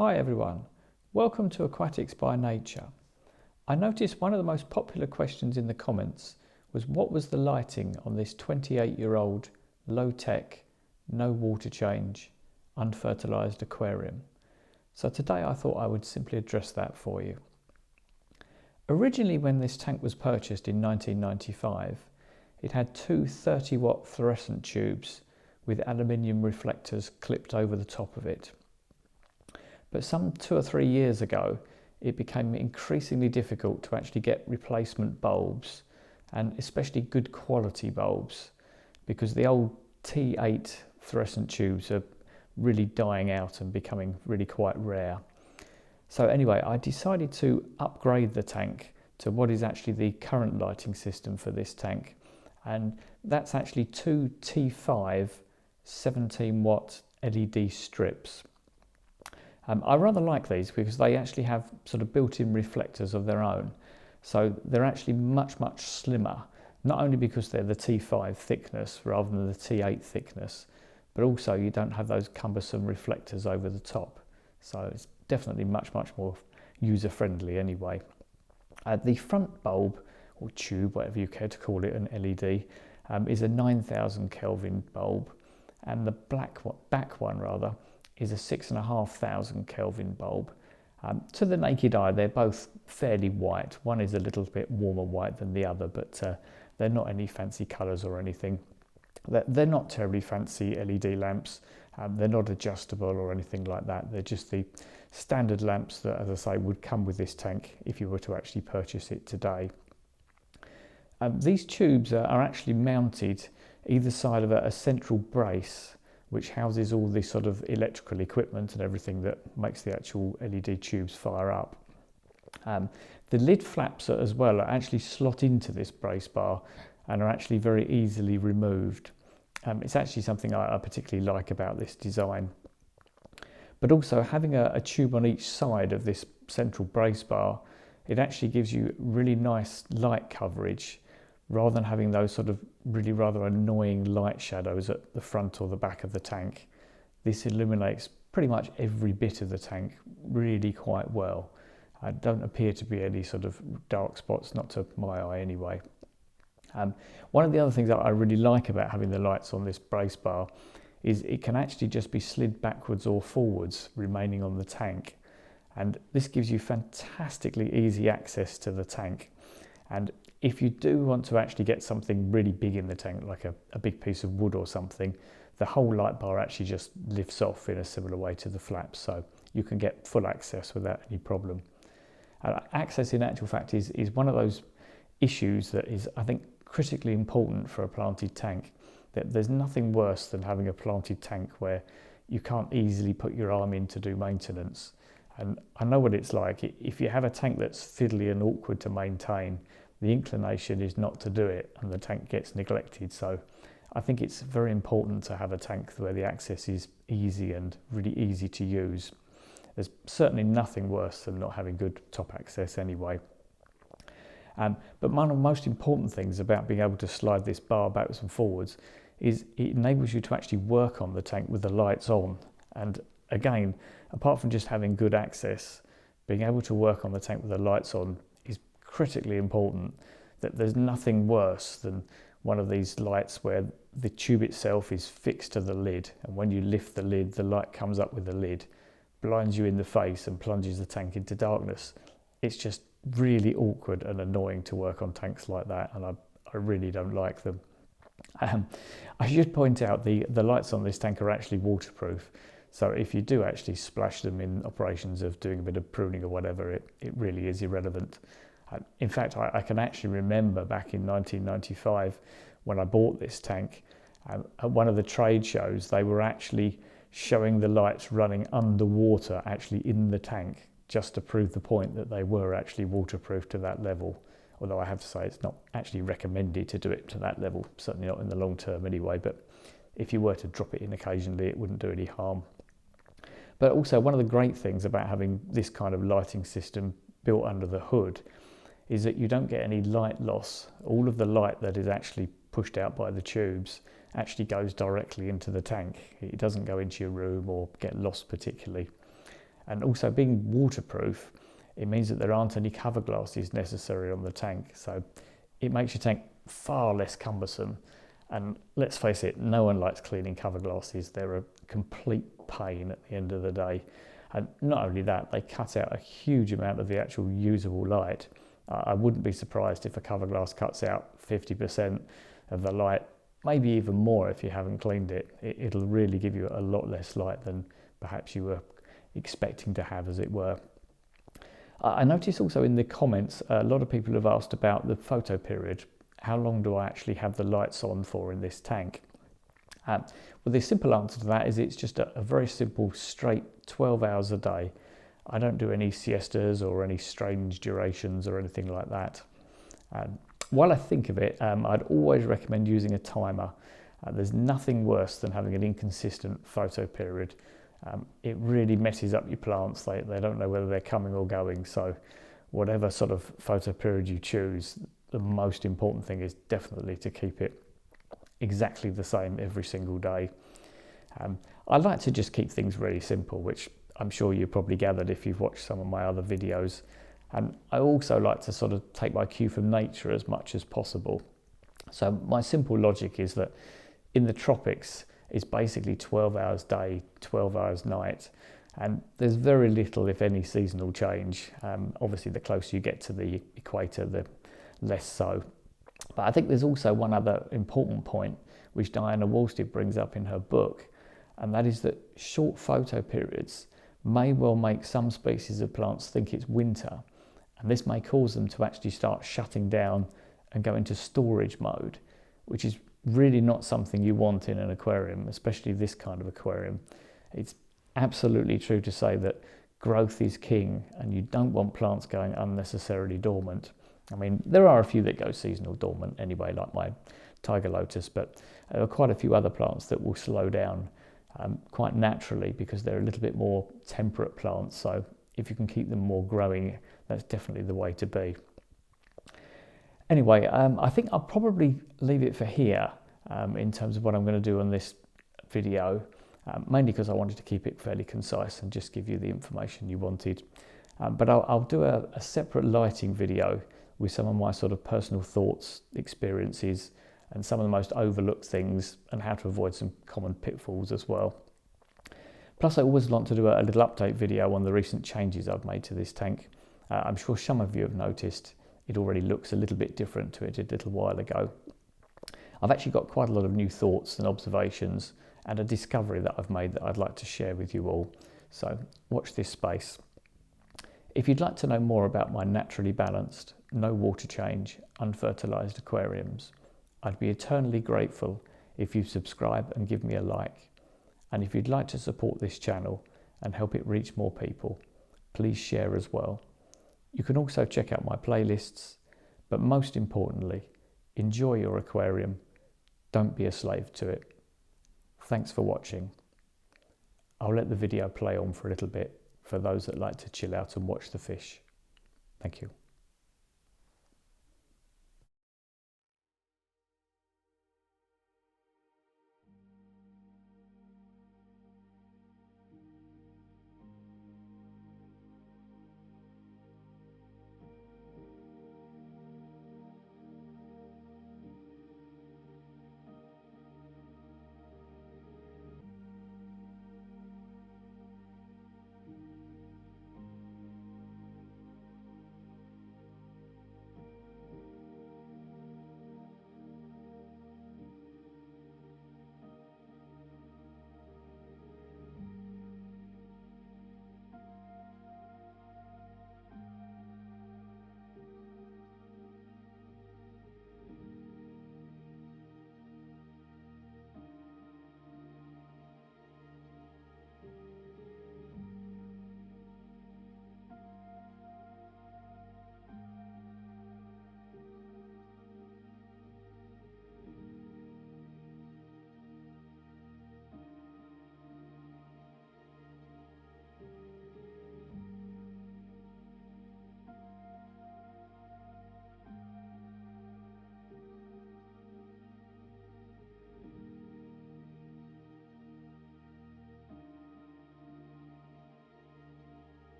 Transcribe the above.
Hi everyone, welcome to Aquatics by Nature. I noticed one of the most popular questions in the comments was what was the lighting on this 28-year-old low-tech, no water change, unfertilised aquarium. So today I thought I would simply address that for you. Originally, when this tank was purchased in 1995, it had two 30-watt fluorescent tubes with aluminium reflectors clipped over the top of it. But some 2 or 3 years ago, it became increasingly difficult to actually get replacement bulbs, and especially good quality bulbs, because the old T8 fluorescent tubes are really dying out and becoming really quite rare. So anyway, I decided to upgrade the tank to what is actually the current lighting system for this tank. And that's actually two T5 17-watt LED strips. I rather like these because they actually have sort of built-in reflectors of their own. So they're actually much slimmer, not only because they're the T5 thickness rather than the T8 thickness, but also you don't have those cumbersome reflectors over the top. So it's definitely much more user-friendly anyway. The front bulb, or tube, whatever you care to call it, an LED, is a 9000 Kelvin bulb, and the back one rather, is a 6500 Kelvin bulb. To the naked eye, they're both fairly white. One is a little bit warmer white than the other, but they're not any fancy colours or anything. They're not terribly fancy LED lamps. They're not adjustable or anything like that. They're just the standard lamps that, as I say, would come with this tank if you were to actually purchase it today. These tubes are actually mounted either side of a central brace, which houses all the sort of electrical equipment and everything that makes the actual LED tubes fire up. The lid flaps as well are actually slot into this brace bar and are actually very easily removed. It's actually something I particularly like about this design. But also having a tube on each side of this central brace bar, it actually gives you really nice light coverage, rather than having those sort of really rather annoying light shadows at the front or the back of the tank. This illuminates pretty much every bit of the tank really quite well. Don't appear to be any sort of dark spots, not to my eye anyway. One of the other things that I really like about having the lights on this brace bar is it can actually just be slid backwards or forwards, remaining on the tank. And this gives you fantastically easy access to the tank. And if you do want to actually get something really big in the tank, like a big piece of wood or something, the whole light bar actually just lifts off in a similar way to the flaps, so you can get full access without any problem. Access, in actual fact, is one of those issues that is, I think, critically important for a planted tank. That there's nothing worse than having a planted tank where you can't easily put your arm in to do maintenance. And I know what it's like. If you have a tank that's fiddly and awkward to maintain, the inclination is not to do it and the tank gets neglected. So I think it's very important to have a tank where the access is easy and really easy to use. There's certainly nothing worse than not having good top access anyway. But one of the most important things about being able to slide this bar backwards and forwards is it enables you to actually work on the tank with the lights on. And again, apart from just having good access, being able to work on the tank with the lights on is critically important. That there's nothing worse than one of these lights where the tube itself is fixed to the lid, and when you lift the lid, the light comes up with the lid, blinds you in the face and plunges the tank into darkness. It's just really awkward and annoying to work on tanks like that, and I really don't like them. I should point out the lights on this tank are actually waterproof, so if you do actually splash them in operations of doing a bit of pruning or whatever, it really is irrelevant. In fact, I can actually remember back in 1995 when I bought this tank, at one of the trade shows, they were actually showing the lights running underwater actually in the tank, just to prove the point that they were actually waterproof to that level. Although I have to say it's not actually recommended to do it to that level, certainly not in the long term anyway, but if you were to drop it in occasionally, it wouldn't do any harm. But also, one of the great things about having this kind of lighting system built under the hood is that you don't get any light loss. All of the light that is actually pushed out by the tubes actually goes directly into the tank. It doesn't go into your room or get lost particularly. And also being waterproof, it means that there aren't any cover glasses necessary on the tank. So it makes your tank far less cumbersome. And let's face it, no one likes cleaning cover glasses. They're a complete pain at the end of the day. And not only that, they cut out a huge amount of the actual usable light. I wouldn't be surprised if a cover glass cuts out 50% of the light, maybe even more if you haven't cleaned it. It'll really give you a lot less light than perhaps you were expecting to have, as it were. I notice also in the comments, a lot of people have asked about the photo period. How long do I actually have the lights on for in this tank? Well, the simple answer to that is it's just a very simple, straight 12 hours a day. I don't do any siestas or any strange durations or anything like that. While I think of it, I'd always recommend using a timer. There's nothing worse than having an inconsistent photo period. It really messes up your plants. They don't know whether they're coming or going. So whatever sort of photo period you choose, the most important thing is definitely to keep it exactly the same every single day. I like to just keep things really simple, which I'm sure you've probably gathered if you've watched some of my other videos. And I also like to sort of take my cue from nature as much as possible. So my simple logic is that in the tropics, it's basically 12 hours day, 12 hours night. And there's very little, if any, seasonal change. Obviously, the closer you get to the equator, the less so. But I think there's also one other important point, which Diana Walstad brings up in her book, and that is that short photo periods may well make some species of plants think it's winter, and this may cause them to actually start shutting down and go into storage mode, which is really not something you want in an aquarium, especially this kind of aquarium. It's absolutely true to say that growth is king, and you don't want plants going unnecessarily dormant. I mean, there are a few that go seasonal dormant anyway, like my tiger lotus, but there are quite a few other plants that will slow down quite naturally because they're a little bit more temperate plants. So if you can keep them more growing, that's definitely the way to be. Anyway, I think I'll probably leave it for here in terms of what I'm going to do on this video, mainly because I wanted to keep it fairly concise and just give you the information you wanted. But I'll do a separate lighting video with some of my sort of personal thoughts, experiences, and some of the most overlooked things, and how to avoid some common pitfalls as well. Plus, I always want to do a little update video on the recent changes I've made to this tank. I'm sure some of you have noticed it already looks a little bit different to it a little while ago. I've actually got quite a lot of new thoughts and observations and a discovery that I've made that I'd like to share with you all. So watch this space. If you'd like to know more about my naturally balanced, no water change, unfertilised aquariums, I'd be eternally grateful if you subscribe and give me a like. And if you'd like to support this channel and help it reach more people, please share as well. You can also check out my playlists, but most importantly, enjoy your aquarium. Don't be a slave to it. Thanks for watching. I'll let the video play on for a little bit for those that like to chill out and watch the fish. Thank you.